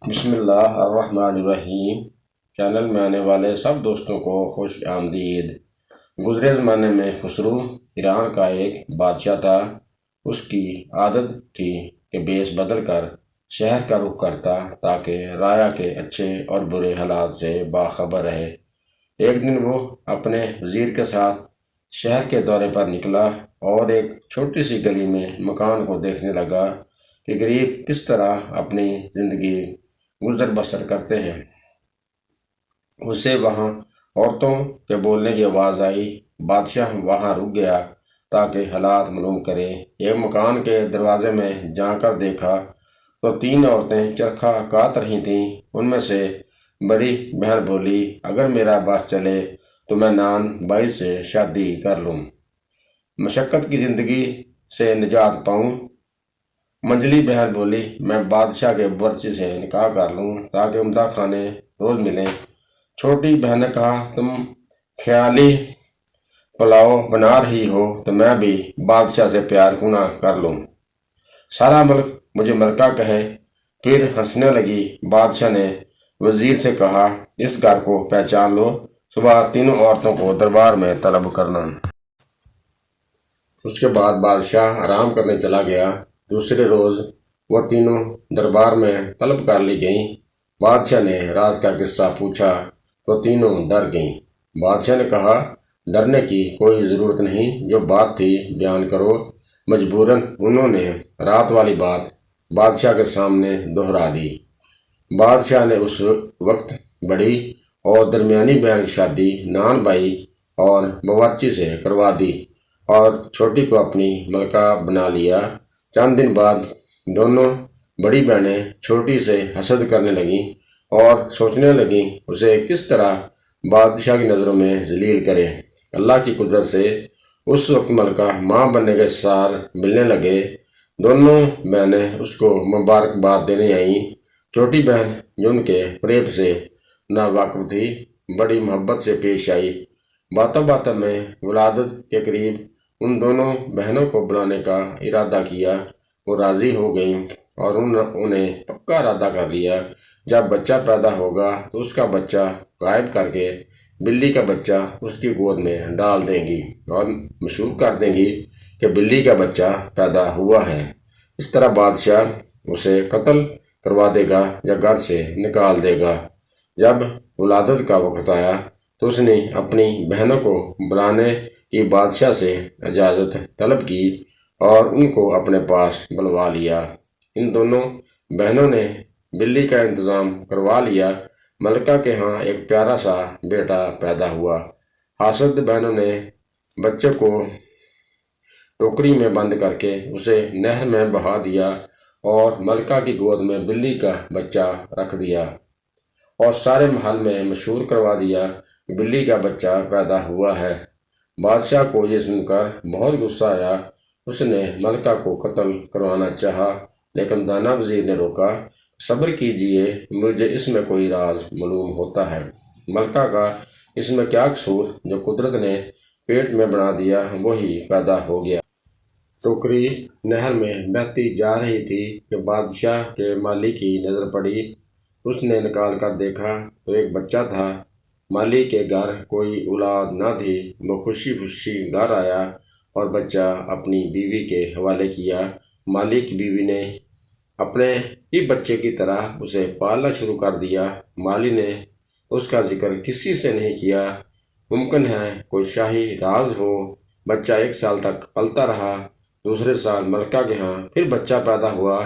بسم اللہ الرحمن الرحیم۔ چینل میں آنے والے سب دوستوں کو خوش آمدید۔ گزرے زمانے میں خسرو ایران کا ایک بادشاہ تھا۔ اس کی عادت تھی کہ بیس بدل کر شہر کا رخ کرتا تاکہ رعایا کے اچھے اور برے حالات سے باخبر رہے۔ ایک دن وہ اپنے وزیر کے ساتھ شہر کے دورے پر نکلا اور ایک چھوٹی سی گلی میں مکان کو دیکھنے لگا کہ غریب کس طرح اپنی زندگی گزر بسر کرتے ہیں۔ اسے وہاں عورتوں کے بولنے کی آواز آئی۔ بادشاہ وہاں رک گیا تاکہ حالات معلوم کرے۔ ایک مکان کے دروازے میں جا کر دیکھا تو 3 عورتیں چرخہ کاٹ رہی تھیں۔ ان میں سے بڑی بہن بولی، اگر میرا باس چلے تو میں نان بائی سے شادی کر لوں، مشقت کی زندگی سے نجات پاؤں۔ منجلی بہن بولی، میں بادشاہ کے برچی سے نکاح کر لوں تاکہ عمدہ کھانے روز ملیں۔ چھوٹی بہن نے کہا، تم خیالی پلاؤ بنا رہی ہو تو میں بھی بادشاہ سے پیار کیوں نہ کر لوں، سارا ملک مجھے ملکہ کہے۔ پھر ہنسنے لگی۔ بادشاہ نے وزیر سے کہا، اس گھر کو پہچان لو، صبح 3 عورتوں کو دربار میں طلب کرنا۔ اس کے بعد بادشاہ آرام کرنے چلا گیا۔ دوسرے روز وہ 3 دربار میں طلب کر لی گئیں۔ بادشاہ نے رات کا قصہ پوچھا تو 3 ڈر گئیں۔ بادشاہ نے کہا، ڈرنے کی کوئی ضرورت نہیں، جو بات تھی بیان کرو۔ مجبوراً انہوں نے رات والی بات بادشاہ کے سامنے دہرا دی۔ بادشاہ نے اس وقت بڑی اور درمیانی بہن کی شادی نان بائی اور باورچی سے کروا دی اور چھوٹی کو اپنی ملکہ بنا لیا۔ چند دن بعد دونوں بڑی بہنیں چھوٹی سے حسد کرنے لگیں اور سوچنے لگیں اسے کس طرح بادشاہ کی نظروں میں ذلیل کرے۔ اللہ کی قدرت سے اس وقت ملکہ ماں بننے کے سار ملنے لگے۔ دونوں بہنیں اس کو مبارکباد دینے آئیں۔ چھوٹی بہن جو ان کے فریب سے ناواقف تھی، بڑی محبت سے پیش آئی۔ باتوں باتوں میں ولادت کے قریب ان دونوں بہنوں کو بلانے کا ارادہ کیا۔ وہ راضی ہو گئیں اور انہوں نے پکا ارادہ کر لیا، جب بچہ پیدا ہوگا تو اس کا بچہ غائب کر کے بلی کا بچہ اس کی گود میں ڈال دیں گی اور مشہور کر دیں گی کہ بلی کا بچہ پیدا ہوا ہے۔ اس طرح بادشاہ اسے قتل کروا دے گا یا گھر سے نکال دے گا۔ جب ولادت کا وقت آیا تو اس نے اپنی بہنوں کو بلانے کی بادشاہ سے اجازت طلب کی اور ان کو اپنے پاس بلوا لیا۔ ان دونوں بہنوں نے بلی کا انتظام کروا لیا۔ ملکہ کے ہاں ایک پیارا سا بیٹا پیدا ہوا۔ حاسد بہنوں نے بچے کو ٹوکری میں بند کر کے اسے نہر میں بہا دیا اور ملکہ کی گود میں بلی کا بچہ رکھ دیا اور سارے محل میں مشہور کروا دیا کہ بلی کا بچہ پیدا ہوا ہے۔ بادشاہ کو یہ سن کر بہت غصہ آیا۔ اس نے ملکہ کو قتل کروانا چاہا لیکن دانا وزیر نے روکا۔ صبر کیجیے، مجھے اس میں کوئی راز معلوم ہوتا ہے۔ ملکہ کا اس میں کیا قصور؟ جو قدرت نے پیٹ میں بنا دیا وہی پیدا ہو گیا۔ ٹوکری نہر میں بہتی جا رہی تھی کہ بادشاہ کے مالی کی نظر پڑی۔ اس نے نکال کر دیکھا تو ایک بچہ تھا۔ مالی کے گھر کوئی اولاد نہ تھی۔ وہ خوشی خوشی گھر آیا اور بچہ اپنی بیوی کے حوالے کیا۔ مالی کی بیوی نے اپنے ہی بچے کی طرح اسے پالنا شروع کر دیا۔ مالی نے اس کا ذکر کسی سے نہیں کیا۔ ممکن ہے کوئی شاہی راز ہو۔ بچہ 1 سال تک پلتا رہا۔ دوسرے سال ملکہ کے ہاں پھر بچہ پیدا ہوا۔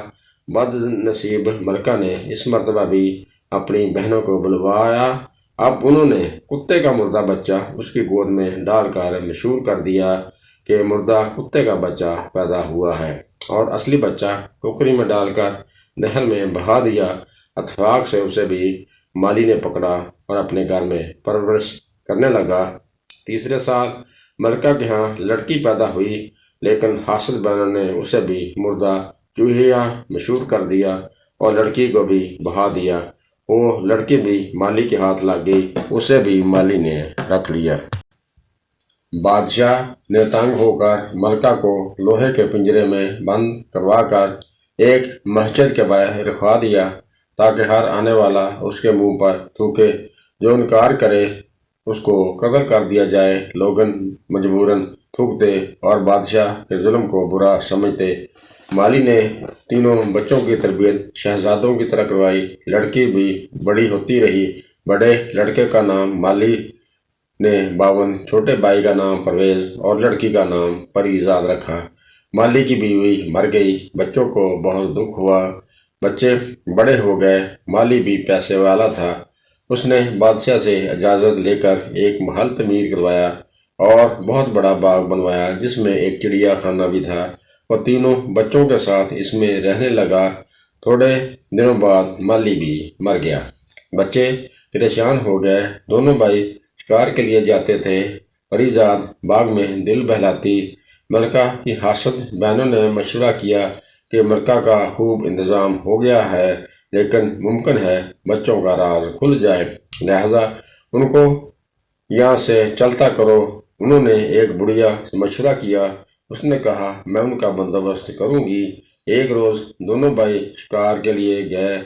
بد نصیب ملکہ نے اس مرتبہ بھی اپنی بہنوں کو بلوایا۔ اب انہوں نے کتے کا مردہ بچہ اس کی گود میں ڈال کر مشہور کر دیا کہ مردہ کتے کا بچہ پیدا ہوا ہے اور اصلی بچہ ٹوکری میں ڈال کر نہر میں بہا دیا۔ اتفاق سے اسے بھی مالی نے پکڑا اور اپنے گھر میں پرورش کرنے لگا۔ تیسرے سال ملکہ کے ہاں لڑکی پیدا ہوئی لیکن حاسد بہنوں نے اسے بھی مردہ چوہیا مشہور کر دیا اور لڑکی کو بھی بہا دیا۔ وہ لڑکی بھی مالی کے ہاتھ لگ گئی، اسے بھی مالی نے رکھ لیا۔ بادشاہ نے تنگ ہو کر ملکہ کو لوہے کے پنجرے میں بند کروا کر ایک مسجد کے باہر رکھوا دیا۔ تاکہ ہر آنے والا اس کے منہ پر تھوکے، جو انکار کرے اس کو قتل کر دیا جائے۔ لوگن مجبوراً تھوکتے اور بادشاہ کے ظلم کو برا سمجھتے۔ مالی نے تینوں بچوں کی تربیت شہزادوں کی طرح کروائی۔ لڑکی بھی بڑی ہوتی رہی۔ بڑے لڑکے کا نام مالی نے 52، چھوٹے بھائی کا نام پرویز اور لڑکی کا نام پریزاد رکھا۔ مالی کی بیوی مر گئی۔ بچوں کو بہت دکھ ہوا۔ بچے بڑے ہو گئے۔ مالی بھی پیسے والا تھا۔ اس نے بادشاہ سے اجازت لے کر ایک محل تعمیر کروایا اور بہت بڑا باغ بنوایا جس میں ایک چڑیا خانہ بھی تھا۔ وہ تینوں بچوں کے ساتھ اس میں رہنے لگا۔ تھوڑے دنوں بعد مالی بھی مر گیا۔ بچے پریشان ہو گئے۔ دونوں بھائی شکار کے لیے جاتے تھے۔ پریزاد باغ میں دل بہلاتی۔ ملکہ کی حاسد بہنوں نے مشورہ کیا کہ ملکہ کا خوب انتظام ہو گیا ہے، لیکن ممکن ہے بچوں کا راز کھل جائے، لہذا ان کو یہاں سے چلتا کرو۔ انہوں نے ایک بڑھیا سے مشورہ کیا۔ اس نے کہا، میں ان کا بندوبست کروں گی۔ ایک روز دونوں بھائی شکار کے لیے گئے۔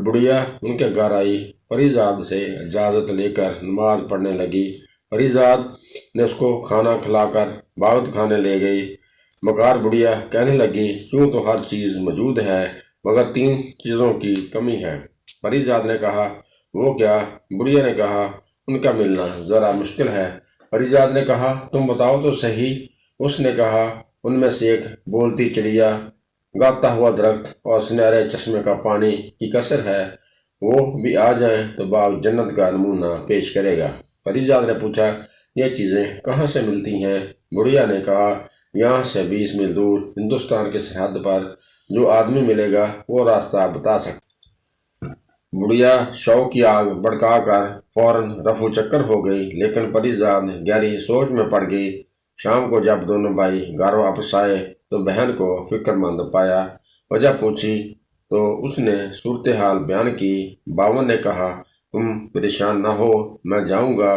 بڑھیا ان کے گھر آئی۔ پریزاد سے اجازت لے کر نماز پڑھنے لگی۔ پریزاد نے اس کو کھانا کھلا کر باغ دکھانے لے گئی۔ مکار بڑھیا کہنے لگی، یوں تو ہر چیز موجود ہے مگر 3 چیزوں کی کمی ہے۔ پریزاد نے کہا، وہ کیا؟ بڑھیا نے کہا، ان کا ملنا ذرا مشکل ہے۔ پریزاد نے کہا، تم بتاؤ تو صحیح۔ اس نے کہا، ان میں سے ایک بولتی چڑیا، گاتا ہوا درخت اور سنہرے چشمے کا پانی کی قصر ہے۔ وہ بھی آ جائیں تو باغ جنت کا نمونہ پیش کرے گا۔ پریزاد نے پوچھا، یہ چیزیں کہاں سے ملتی ہیں؟ بڑھیا نے کہا، یہاں سے 20 میل دور ہندوستان کی سرحد پر جو آدمی ملے گا وہ راستہ بتا سکتا۔ بڑھیا شوق کی آگ بھڑکا کر فوراً رفو چکر ہو گئی، لیکن پریزاد گہری سوچ میں پڑ گئی۔ شام کو جب دونوں بھائی گھر واپس آئے تو بہن کو فکر مند پایا۔ وجہ پوچھی تو اس نے صورتحال بیان کی۔ 52 نے کہا، تم پریشان نہ ہو، میں جاؤں گا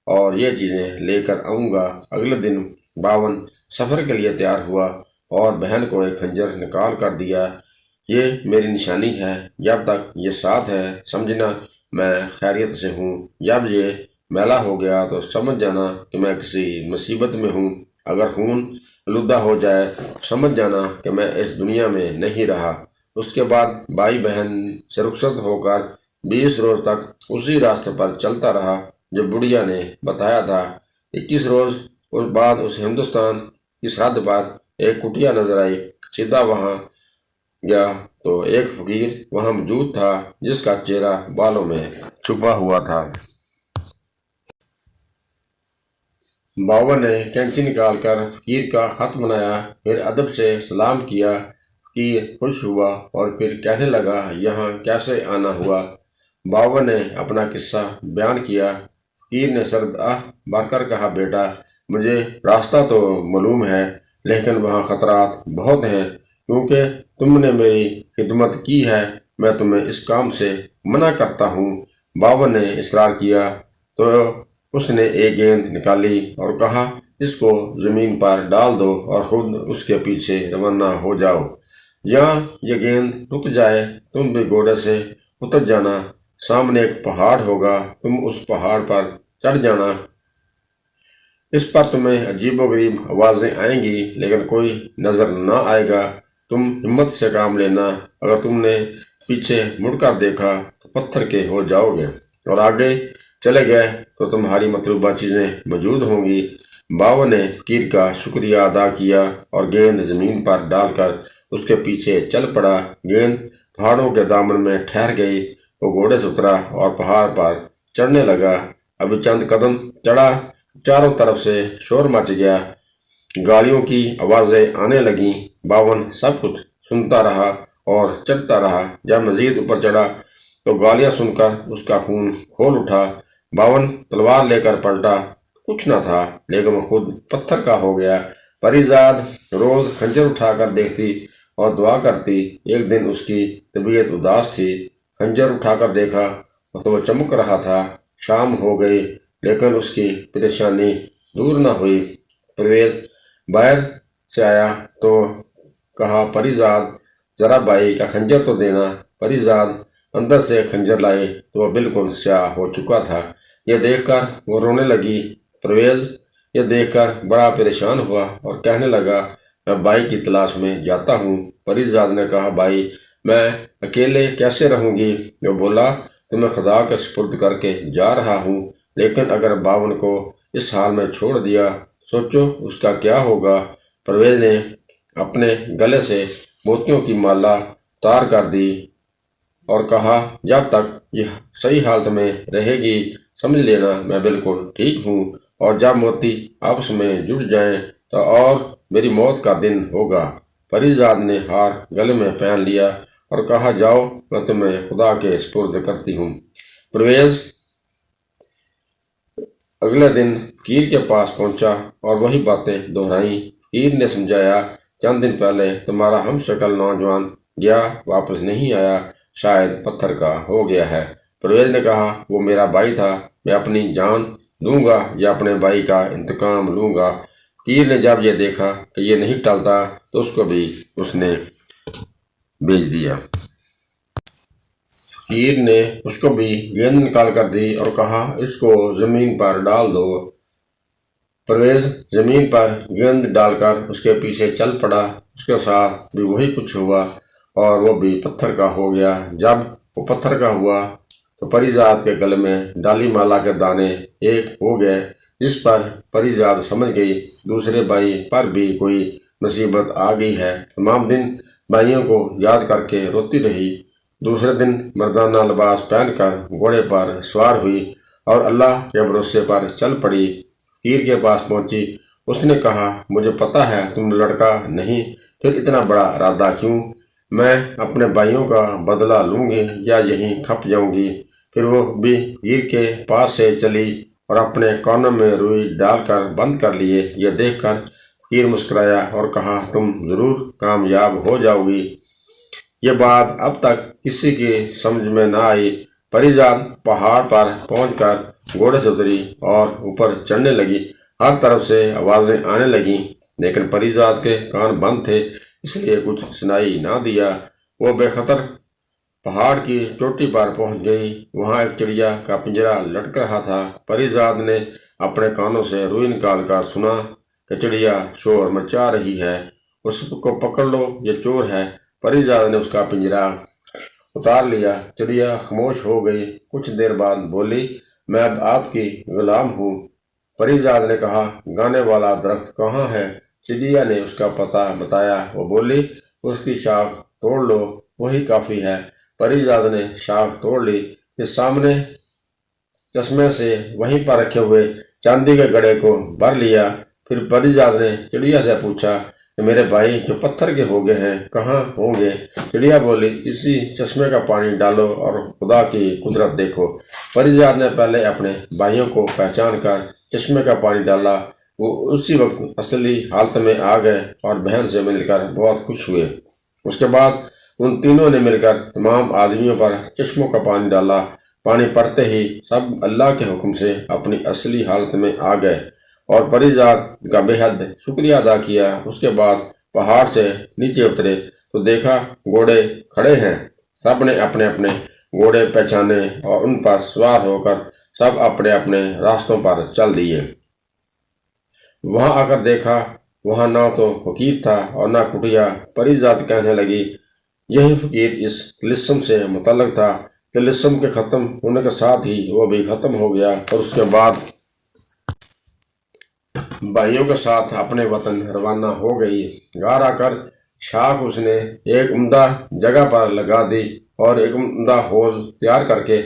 اور یہ چیزیں لے کر آؤں گا۔ اگلے دن 52 سفر کے لیے تیار ہوا اور بہن کو ایک خنجر نکال کر دیا۔ یہ میری نشانی ہے، جب تک یہ ساتھ ہے سمجھنا میں خیریت سے ہوں، جب یہ میلا ہو گیا تو سمجھ جانا کہ میں کسی مصیبت میں ہوں، اگر خون آلودہ ہو جائے سمجھ جانا کہ میں اس دنیا میں نہیں رہا۔ اس کے بعد بھائی بہن سے رخصت ہو کر 20 روز تک اسی راستے پر چلتا رہا جو بڑھیا نے بتایا تھا۔ 21 روز بعد اسے ہندوستان کی سرحد پر ایک کٹیا نظر آئی۔ سیدھا وہاں گیا تو ایک فقیر وہاں موجود تھا جس کا چہرہ بالوں میں چھپا ہوا تھا۔ 52 نے کینچی نکال کر فقیر کا خط بنایا، پھر ادب سے سلام کیا۔ فقیر خوش ہوا اور پھر کہنے لگا، یہاں کیسے آنا ہوا؟ 52 نے اپنا قصہ بیان کیا۔ فقیر نے سرد آہ بھر کر کہا، بیٹا، مجھے راستہ تو معلوم ہے لیکن وہاں خطرات بہت ہیں، کیونکہ تم نے میری خدمت کی ہے، میں تمہیں اس کام سے منع کرتا ہوں۔ 52 نے اصرار کیا تو اس نے ایک گیند نکالی اور کہا، اس کو زمین پر ڈال دو اور خود اس کے پیچھے روانہ ہو جاؤ۔ جہاں یہ گیند رک جائے تم بھی گھوڑے سے اتر جانا، سامنے ایک پہاڑ ہوگا، تم اس پہاڑ پر چڑھ جانا۔ اس پر تمہیں عجیب و غریب آوازیں آئیں گی لیکن کوئی نظر نہ آئے گا۔ تم ہمت سے کام لینا، اگر تم نے پیچھے مڑ کر دیکھا تو پتھر کے ہو جاؤ گے، اور آگے چلے گئے تو تمہاری مطلوبہ چیزیں موجود ہوں گی۔ 52 نے فقیر کا شکریہ ادا کیا اور گیند زمین پر ڈال کر اس کے پیچھے چل پڑا۔ گیند پہاڑوں کے دامن میں ٹھہر گئی۔ وہ گھوڑے سے اترا اور پہاڑ پر چڑھنے لگا۔ ابھی چند قدم چڑھا، چاروں طرف سے شور مچ گیا، گاڑیوں کی آوازیں آنے لگیں۔ 52 سب کچھ سنتا رہا اور چڑھتا رہا۔ جب مزید اوپر چڑھا تو گالیاں سن کر اس کا خون کھول اٹھا۔ 52 تلوار لے کر پلٹا، کچھ نہ تھا لیکن وہ خود پتھر کا ہو گیا۔ پریزاد روز خنجر اٹھا کر دیکھتی اور دعا کرتی۔ ایک دن اس کی طبیعت اداس تھی، خنجر اٹھا کر دیکھا تو وہ چمک رہا تھا۔ شام ہو گئی لیکن اس کی پریشانی دور نہ ہوئی۔ پرویز باہر سے آیا تو کہا، پریزاد، ذرا بھائی کا خنجر تو دینا۔ پریزاد اندر سے خنجر لائے تو وہ بالکل سیاہ ہو چکا تھا۔ یہ دیکھ کر وہ رونے لگی۔ پرویز یہ دیکھ کر بڑا پریشان ہوا اور کہنے لگا، میں بائی کی تلاش میں جاتا ہوں۔ پری زاد نے کہا، بائی میں اکیلے کیسے رہوں گی؟ وہ بولا، تمہیں خدا کے سپرد کر کے جا رہا ہوں، لیکن اگر باون کو اس حال میں چھوڑ دیا سوچو اس کا کیا ہوگا۔ پرویز نے اپنے گلے سے موتیوں کی مالا تار کر دی اور کہا، جب تک یہ صحیح حالت میں رہے گی سمجھ لینا میں بالکل ٹھیک ہوں، اور جب موتی آپس میں جڑ جائیں تو اور میری موت کا دن ہوگا۔ پری زاد نے ہار گلے میں پہن لیا اور کہا، جاؤ میں تمہیں خدا کے سپرد کرتی ہوں۔ پرویز اگلے دن فقیر کے پاس پہنچا اور وہی باتیں دہرائیں۔ فقیر نے سمجھایا، چند دن پہلے تمہارا ہم شکل نوجوان گیا، واپس نہیں آیا، شاید پتھر کا ہو گیا ہے۔ پرویز نے کہا، وہ میرا بھائی تھا، میں اپنی جان دوں گا یا اپنے بھائی کا انتقام لوں گا۔ فقیر نے جب یہ دیکھا کہ یہ نہیں ٹلتا تو اس کو بھی اس نے بھیج دیا۔ فقیر نے اس کو بھی گیند نکال کر دی اور کہا، اس کو زمین پر ڈال دو۔ پرویز زمین پر گیند ڈال کر اس کے پیچھے چل پڑا۔ اس کے ساتھ بھی وہی کچھ ہوا اور وہ بھی پتھر کا ہو گیا۔ جب وہ پتھر کا ہوا تو پری زاد کے گلے میں ڈالی مالا کے دانے ایک ہو گئے، جس پر پری زاد سمجھ گئی دوسرے بھائی پر بھی کوئی مصیبت آ گئی ہے۔ تمام دن بھائیوں کو یاد کر کے روتی رہی۔ دوسرے دن مردانہ لباس پہن کر گھوڑے پر سوار ہوئی اور اللہ کے بھروسے پر چل پڑی۔ فقیر کے پاس پہنچی۔ اس نے کہا، مجھے پتہ ہے تم لڑکا نہیں، پھر اتنا بڑا ارادہ کیوں؟ میں اپنے بھائیوں کا بدلہ لوں گی یا یہیں کھپ جاؤں گی؟ پھر وہ بھی فقیر کے پاس سے چلی اور اپنے کانوں میں روئی ڈال کر بند کر لیے۔ یہ دیکھ کر فقیر مسکرایا اور کہا، تم ضرور کامیاب ہو جاؤ گی۔ یہ بات اب تک کسی کی سمجھ میں نہ آئی۔ پری زاد پہاڑ پر پہنچ کر گھوڑے سے اتری اور اوپر چڑھنے لگی۔ ہر طرف سے آوازیں آنے لگیں، لیکن پری زاد کے کان بند تھے، اس لیے کچھ سنائی نہ دیا۔ وہ بے خطر پہاڑ کی چوٹی پر پہنچ گئی۔ وہاں ایک چڑیا کا پنجرا لٹک رہا تھا۔ پری زاد نے اپنے کانوں سے روئی نکال کر سنا کہ چڑیا شور مچا رہی ہے، اس کو پکڑ لو، یہ چور ہے۔ پری زاد نے اس کا پنجرا اتار لیا۔ چڑیا خاموش ہو گئی، کچھ دیر بعد بولی، میں اب آپ کی غلام ہوں۔ پری زاد نے کہا، گانے والا درخت کہاں ہے؟ چڑیا نے اس کا پتہ بتایا۔ وہ بولی، اس کی شاخ توڑ لو، وہی کافی ہے۔ پری زاد نے شاخ توڑ لی۔ یہ سامنے چشمے سے وہیں پر رکھے ہوئے چاندی کے گڑھے کو بھر لیا۔ پھر پری زاد نے چڑیا سے پوچھا کہ میرے بھائی جو پتھر کے ہو گئے ہیں کہاں ہوں گے؟ چڑیا بولی، اسی چشمے کا پانی ڈالو اور خدا کی قدرت دیکھو۔ پری زاد نے پہلے اپنے بھائیوں کو پہچان کر چشمے کا پانی ڈالا۔ وہ اسی وقت اصلی حالت میں آ گئے اور بہن سے مل کر بہت خوش ہوئے۔ اس کے بعد ان تینوں نے مل کر تمام آدمیوں پر چشموں کا پانی ڈالا۔ پانی پڑتے ہی سب اللہ کے حکم سے اپنی اصلی حالت میں آ گئے اور پری زاد کا بے حد شکریہ ادا کیا۔ اس کے بعد پہاڑ سے نیچے اترے تو دیکھا گھوڑے کھڑے ہیں۔ سب نے اپنے اپنے گھوڑے پہچانے اور ان پر سوار ہو کر سب اپنے اپنے راستوں پر چل دیے۔ وہاں آ کر دیکھا وہاں نہ تو فقیر تھا اور نہ کٹیا۔ پری زاد کہنے لگی، یہی فقیر اس طلسم سے متعلق تھا۔ طلسم کے ختم ہونے کے ساتھ ہی وہ بھی ختم ہو گیا اور اس کے بعد بھائیوں کے ساتھ اپنے وطن روانہ ہو گئی۔ گھر آ کر شاخ اس نے ایک عمدہ جگہ پر لگا دی اور ایک عمدہ حوض تیار کر کے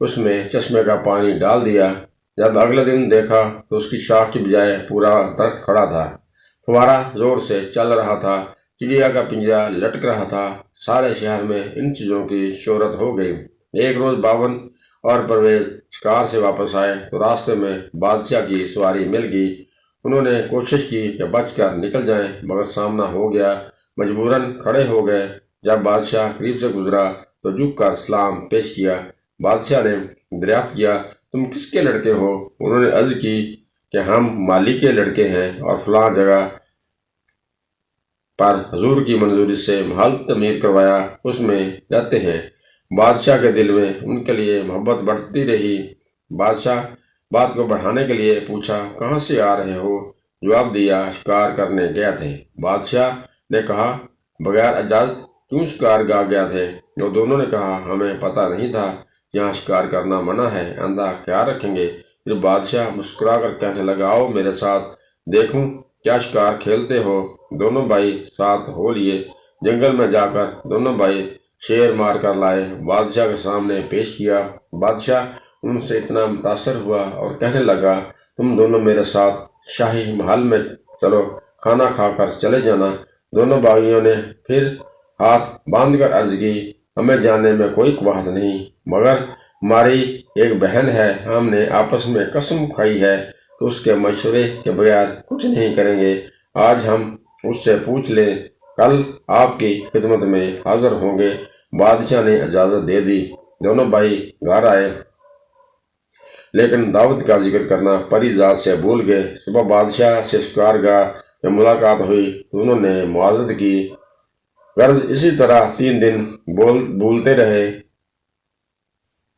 اس میں چشمے کا پانی ڈال دیا۔ جب اگلے دن دیکھا تو اس کی شاخ کی بجائے پورا درخت کھڑا تھا، فوارہ زور سے چل رہا تھا، چڑیا کا پنجرا لٹک رہا تھا۔ سارے شہر میں ان چیزوں کی شہرت ہو گئی۔ ایک روز باون اور پرویز شکار سے واپس آئے تو راستے میں بادشاہ کی سواری مل گئی۔ انہوں نے کوشش کی کہ بچ کر نکل جائیں مگر سامنا ہو گیا، مجبوراً کھڑے ہو گئے۔ جب بادشاہ قریب سے گزرا تو جھک کر سلام پیش کیا۔ بادشاہ نے دریافت کیا، تم کس کے لڑکے ہو؟ انہوں نے عرض کی کہ ہم مالی کے لڑکے ہیں اور فلاں جگہ پر حضور کی منظوری سے محل تعمیر کروایا، اس میں رہتے ہیں۔ بادشاہ کے دل میں ان کے لیے محبت بڑھتی رہی۔ بادشاہ بات کو بڑھانے کے لیے پوچھا، کہاں سے آ رہے ہو؟ جواب دیا، شکار کرنے گیا تھے۔ بادشاہ نے کہا، بغیر اجازت کیوں شکار گاہ گیا تھے؟ وہ دونوں نے کہا، ہمیں پتہ نہیں تھا یہاں شکار کرنا منع ہے، آئندہ خیال رکھیں گے۔ پھر بادشاہ مسکرا کر کہنے لگا، آؤ میرے ساتھ، دیکھوں کیا شکار کھیلتے ہو۔ دونوں بھائی ساتھ ہو لیے۔ جنگل میں جا کر دونوں بھائی شیر مار کر لائے، بادشاہ کے سامنے پیش کیا۔ بادشاہ ان سے اتنا متاثر ہوا اور کہنے لگا، تم دونوں میرے ساتھ شاہی محل میں چلو، کھانا کھا کر چلے جانا۔ دونوں بھائیوں نے پھر ہاتھ باندھ کر عرض کی، ہمیں جانے میں کوئی قباحت نہیں، مگر ہماری ایک بہن ہے، ہم نے آپس میں قسم کھائی ہے کہ اس کے مشورے کے بغیر کچھ نہیں کریں گے۔ آج ہم اس سے پوچھ لیں، کل آپ کی خدمت میں حاضر ہوں گے۔ بادشاہ نے اجازت دے دی۔ دونوں بھائی گھر آئے، لیکن دعوت کا ذکر کرنا پری ذات سے بھول گئے۔ صبح بادشاہ سے شکار گاہ میں ملاقات ہوئی، دونوں نے معذرت کی، غرض اسی طرح 3 دن بولتے رہے۔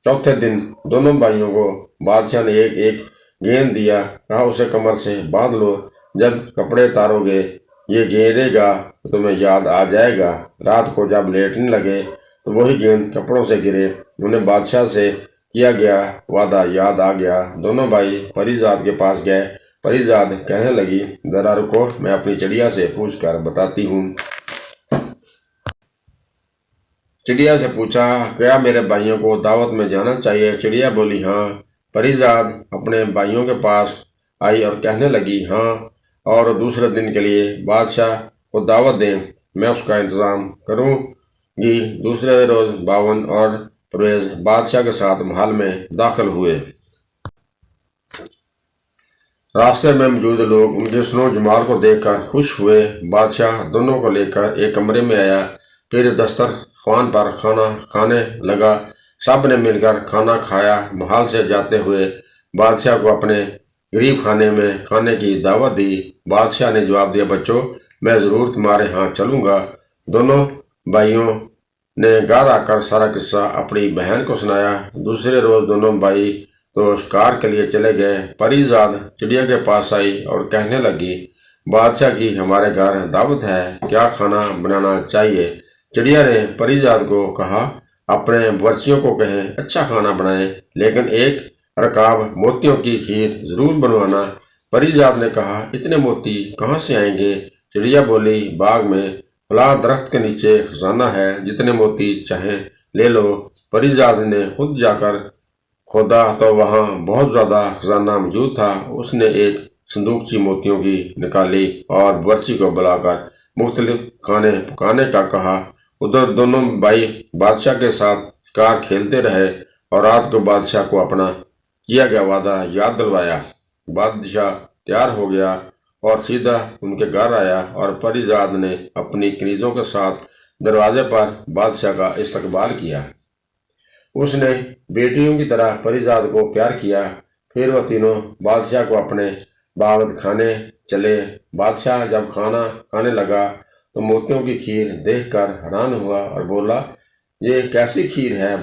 چوتھے دن دونوں بھائیوں کو بادشاہ نے ایک ایک گیند دیا، کہا اسے کمر سے باندھ لو، جب کپڑے اتارو گے یہ گرے گا تو تمہیں یاد آ جائے گا۔ رات کو جب لیٹنے لگے تو وہی گیند کپڑوں سے گرے، انہیں بادشاہ سے کیا گیا وعدہ یاد آ گیا۔ دونوں بھائی پری ذات کے پاس گئے۔ پری ذات کہنے لگی، ذرا رکو، میں اپنی چڑیا سے پوچھ کر بتاتی ہوں۔ چڑیا سے پوچھا، کیا میرے بھائیوں کو دعوت میں جانا چاہیے؟ چڑیا بولی، ہاں۔ پری ذات اپنے بھائیوں کے پاس آئی اور کہنے لگی، ہاں، اور دوسرے دن کے لیے بادشاہ کو دعوت دیں، میں اس کا انتظام کروں گی۔ دوسرے روز باون اور پرویز بادشاہ کے ساتھ محل میں داخل ہوئے۔ راستے میں موجود لوگ ان کے حسن و جمال کو دیکھ کر خوش ہوئے۔ بادشاہ دونوں کو لے کر ایک کمرے میں آیا، پھر دسترخوان پر کھانا کھانے لگا۔ سب نے مل کر کھانا کھایا۔ محل سے جاتے ہوئے بادشاہ کو اپنے غریب خانے میں کھانے کی دعوت دی۔ بادشاہ نے جواب دیا، بچوں، میں ضرور تمہارے ہاں چلوں گا۔ دونوں بھائیوں نے گھر آ کر سارا قصہ اپنی بہن کو سنایا۔ دوسرے روز دونوں بھائی تو شکار کے لیے چلے گئے۔ پری ذات چڑیا کے پاس آئی اور کہنے لگی، بادشاہ کی ہمارے گھر دعوت ہے، کیا کھانا بنانا چاہیے؟ چڑیا نے پری ذات کو کہا، اپنے باورچیوں کو کہیں اچھا کھانا بنائیں، لیکن ایک رکاب موتیوں کی کھیر ضرور بنوانا۔ پری ذات نے کہا، اتنے موتی کہاں سے آئیں گے؟ چڑیا بولی، باغ میں فلاں درخت کے نیچے خزانہ ہے، جتنے موتی چاہیں لے لو۔ پری ذات نے خود جا کر کھودا تو وہاں بہت زیادہ خزانہ موجود تھا۔ اس نے ایک صندوقچی موتیوں کی نکالی اور باورچی کو بلا کر مختلف کھانے پکانے کا کہا۔ ادھر دونوں بھائی بادشاہ کے ساتھ شکار کھیلتے رہے اور رات کو بادشاہ کو اپنا کیا گیا وعدہ یاد دلوایا۔ بادشاہ تیار ہو گیا اور سیدھا ان کے گھر آیا، اور پری ذات نے اپنی کنیزوں کے ساتھ دروازے پر بادشاہ کا استقبال کیا۔ اس نے بیٹیوں کی طرح پری ذات کو پیار کیا۔ پھر وہ تینوں بادشاہ کو اپنے باغ دکھانے چلے۔ بادشاہ جب کھانا کھانے لگا تو موتیوں کی کھیر دیکھ کر حیران ہوا اور بولا، یہ کیسی کھیر ہے؟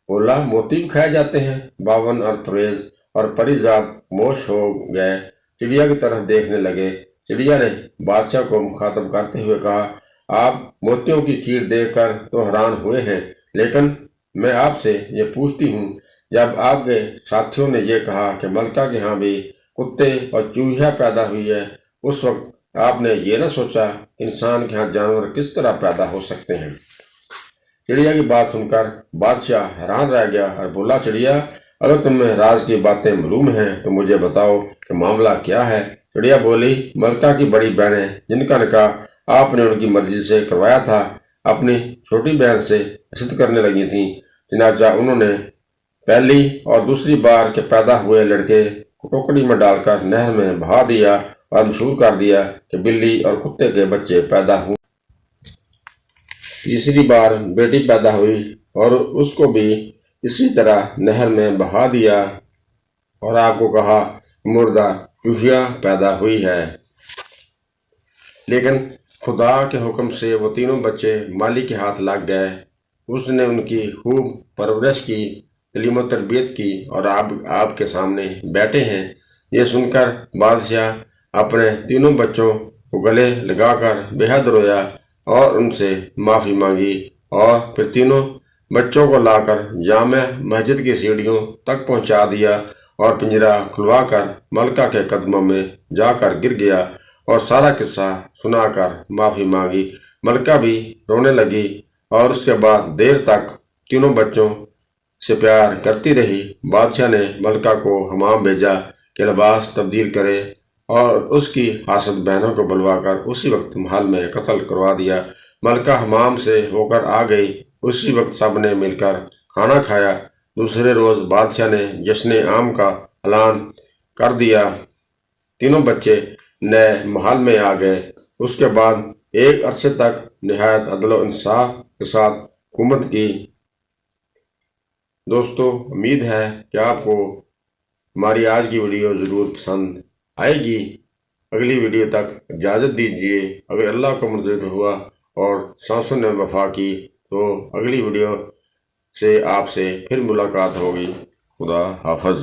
بولا، موتی بھی کھائے جاتے ہیں؟ باون اور پرویز اور پری ذات خاموش ہو گئے، چڑیا کی طرف دیکھنے لگے۔ چڑیا نے بادشاہ کو مخاطب کرتے ہوئے کہا، آپ موتیوں کی کھیر دیکھ کر تو حیران ہوئے ہیں، لیکن میں آپ سے یہ پوچھتی ہوں، جب آپ کے ساتھیوں نے یہ کہا کہ ملکہ کے ہاں بھی کتے اور چوہیا پیدا ہوئی ہے، اس وقت آپ نے یہ نہ سوچا کہ انسان کے ہاں جانور کس طرح پیدا ہو سکتے ہیں؟ چڑیا کی بات سن کر بادشاہ حیران رہ گیا اور بولا، چڑیا، اگر تمہیں راز کی باتیں معلوم ہیں تو مجھے بتاؤ کہ معاملہ کیا ہے۔ چڑیا بولی، ملکہ کی بڑی بہنیں جن کا نکاح آپ نے ان کی مرضی سے کروایا تھا، اپنی چھوٹی بہن سے حسد کرنے لگی تھیں، چنانچہ انہوں نے پہلی اور دوسری بار کے پیدا ہوئے لڑکے کو ٹوکری میں ڈال کر نہر میں بہا دیا اور مشہور کر دیا کہ بلی اور کتے کے بچے پیدا ہوئے۔ تیسری بار بیٹی پیدا ہوئی اور اس کو بھی اسی طرح نہر میں بہا دیا اور آپ کو کہا مردہ چوہیا پیدا ہوئی ہے۔ لیکن خدا کے حکم سے وہ تینوں بچے مالی کے ہاتھ لگ گئے اس نے ان کی خوب پرورش کی، تعلیم و تربیت کی، اور آپ کے سامنے بیٹھے ہیں۔ یہ سن کر بادشاہ اپنے تینوں بچوں کو گلے لگا کر بے حد رویا اور ان سے معافی مانگی، اور پھر تینوں بچوں کو لا کر جامع مسجد کی سیڑھیوں تک پہنچا دیا اور پنجرا کھلوا کر ملکہ کے قدموں میں جا کر گر گیا اور سارا قصہ سنا کر معافی مانگی۔ ملکہ بھی رونے لگی اور اس کے بعد دیر تک تینوں بچوں سے پیار کرتی رہی۔ بادشاہ نے ملکہ کو حمام بھیجا کہ لباس تبدیل کرے اور اس کی حاسد بہنوں کو بلوا کر اسی وقت محل میں قتل کروا دیا۔ ملکہ حمام سے ہو کر آ گئی، اسی وقت سب نے مل کر کھانا کھایا۔ دوسرے روز بادشاہ نے جشن عام کا اعلان کر دیا۔ تینوں بچے نئے محل میں آ گئے۔ اس کے بعد ایک عرصے تک نہایت عدل و انصاف کے ساتھ حکومت کی۔ دوستو، امید ہے کہ آپ کو ہماری آج کی ویڈیو ضرور پسند آئے گی۔ اگلی ویڈیو تک اجازت دیجیے۔ اگر اللہ کو منظور ہوا اور سانسوں نے وفا کی تو اگلی ویڈیو سے آپ سے پھر ملاقات ہوگی۔ خدا حافظ۔